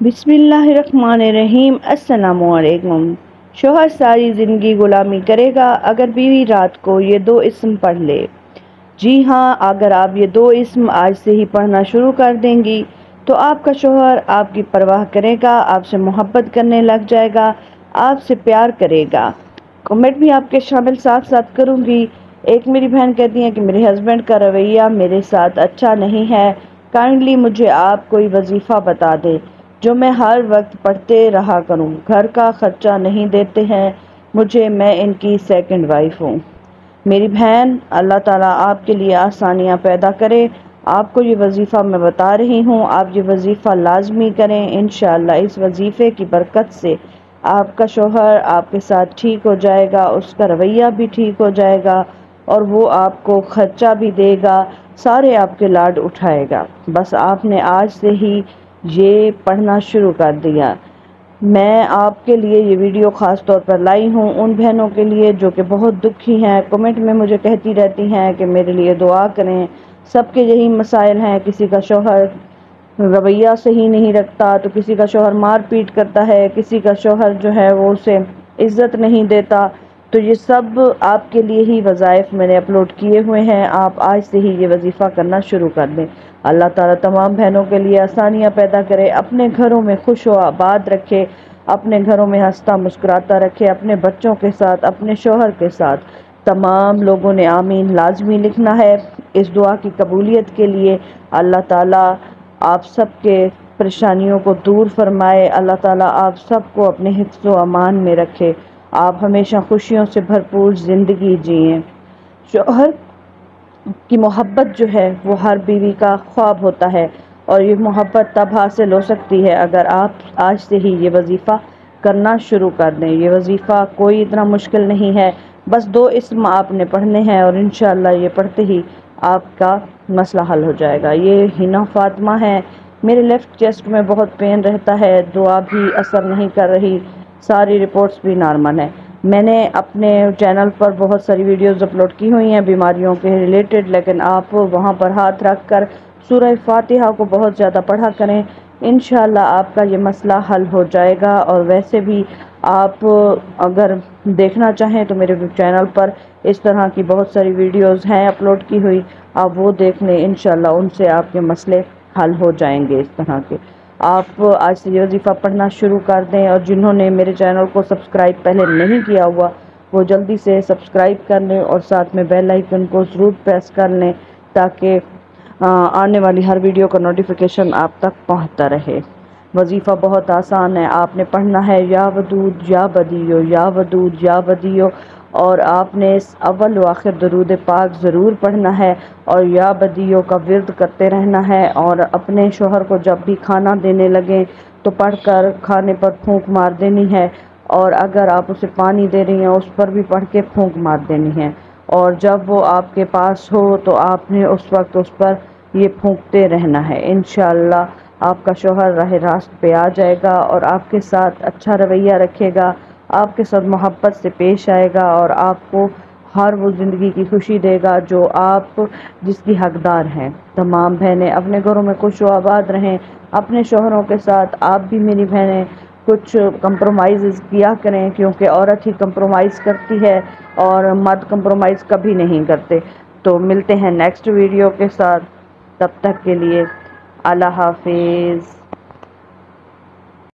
बिस्मिल्लाहिर्रहमानिर्रहीम। अस्सलामुअलैकुम। शोहर सारी ज़िंदगी गुलामी करेगा अगर बीवी रात को ये दो इस्म पढ़ ले। जी हाँ, अगर आप ये दो इस्म आज से ही पढ़ना शुरू कर देंगी तो आपका शोहर आपकी परवाह करेगा, आपसे मोहब्बत करने लग जाएगा, आपसे प्यार करेगा। कमेंट भी आपके शामिल साथ साथ करूँगी। एक मेरी बहन कहती है कि मेरे हस्बैंड का रवैया मेरे साथ अच्छा नहीं है, काइंडली मुझे आप कोई वजीफ़ा बता दे जो मैं हर वक्त पढ़ते रहा करूं। घर का खर्चा नहीं देते हैं मुझे, मैं इनकी सेकंड वाइफ हूं। मेरी बहन, अल्लाह ताला आपके लिए आसानियां पैदा करे। आपको ये वजीफ़ा मैं बता रही हूं, आप ये वजीफ़ा लाजमी करें। इंशाअल्लाह इस वजीफ़े की बरकत से आपका शोहर आपके साथ ठीक हो जाएगा, उसका रवैया भी ठीक हो जाएगा और वो आपको खर्चा भी देगा, सारे आपके लाड उठाएगा। बस आपने आज से ही ये पढ़ना शुरू कर दिया। मैं आपके लिए ये वीडियो ख़ास तौर पर लाई हूँ उन बहनों के लिए जो कि बहुत दुखी हैं, कमेंट में मुझे कहती रहती हैं कि मेरे लिए दुआ करें। सबके यही मसाइल हैं, किसी का शौहर रवैया सही नहीं रखता तो किसी का शौहर मार पीट करता है, किसी का शौहर जो है वो उसे इज़्ज़त नहीं देता। तो ये सब आपके लिए ही वज़ाइफ मैंने अपलोड किए हुए हैं, आप आज से ही ये वजीफ़ा करना शुरू कर दें। अल्लाह ताला तमाम बहनों के लिए आसानियाँ पैदा करे, अपने घरों में खुश व आबाद रखे, अपने घरों में हंसता मुस्कुराता रखे, अपने बच्चों के साथ, अपने शौहर के साथ। तमाम लोगों ने आमीन लाजमी लिखना है इस दुआ की कबूलियत के लिए। अल्लाह ताला आप सबके परेशानियों को दूर फरमाए, अल्लाह ताला आप सबको अपने हिफ्ज़ व अमान में रखे, आप हमेशा खुशियों से भरपूर ज़िंदगी जिएं। शौहर की मोहब्बत जो है वो हर बीवी का ख्वाब होता है और ये मोहब्बत तब हासिल हो सकती है अगर आप आज से ही ये वजीफ़ा करना शुरू कर दें। ये वजीफ़ा कोई इतना मुश्किल नहीं है, बस दो इस्म आपने पढ़ने हैं और इंशाअल्लाह ये पढ़ते ही आपका मसला हल हो जाएगा। ये हिना फातिमा है। मेरे लेफ़्ट चेस्ट में बहुत पेन रहता है, दुआ भी असर नहीं कर रही, सारी रिपोर्ट्स भी नॉर्मल हैं। मैंने अपने चैनल पर बहुत सारी वीडियोस अपलोड की हुई हैं बीमारियों के रिलेटेड, लेकिन आप वहां पर हाथ रख कर सूरह फातिहा को बहुत ज़्यादा पढ़ा करें, इंशाअल्लाह आपका ये मसला हल हो जाएगा। और वैसे भी आप अगर देखना चाहें तो मेरे चैनल पर इस तरह की बहुत सारी वीडियोस हैं अपलोड की हुई, आप वो देख लें, इंशाअल्लाह उनसे आपके मसले हल हो जाएंगे। इस तरह के आप आज से ये वजीफ़ा पढ़ना शुरू कर दें और जिन्होंने मेरे चैनल को सब्सक्राइब पहले नहीं किया हुआ वो जल्दी से सब्सक्राइब कर लें और साथ में बेल आइकन को ज़रूर प्रेस कर लें ताकि आने वाली हर वीडियो का नोटिफिकेशन आप तक पहुंचता रहे। वजीफ़ा बहुत आसान है, आपने पढ़ना है या वदूद या बदियो, या वदूद या बदियो, और आपने अव्वल व आखिर दरूद पाक ज़रूर पढ़ना है और या बदियो का विर्द करते रहना है। और अपने शोहर को जब भी खाना देने लगें तो पढ़कर खाने पर फूंक मार देनी है, और अगर आप उसे पानी दे रही हैं उस पर भी पढ़ के फूंक मार देनी है। और जब वो आपके पास हो तो आपने उस वक्त उस पर ये फूंकते रहना है। इंशाअल्लाह आपका शौहर राह रास्त पे आ जाएगा और आपके साथ अच्छा रवैया रखेगा, आपके साथ मोहब्बत से पेश आएगा और आपको हर वो ज़िंदगी की खुशी देगा जो आप जिसकी हकदार हैं। तमाम बहनें अपने घरों में खुश व आबाद रहें अपने शौहरों के साथ। आप भी मेरी बहनें कुछ कंप्रोमाइज़ किया करें, क्योंकि औरत ही कंप्रोमाइज़ करती है और मर्द कंप्रोमाइज़ कभी नहीं करते। तो मिलते हैं नेक्स्ट वीडियो के साथ, तब तक के लिए अल्लाह हाफिज़।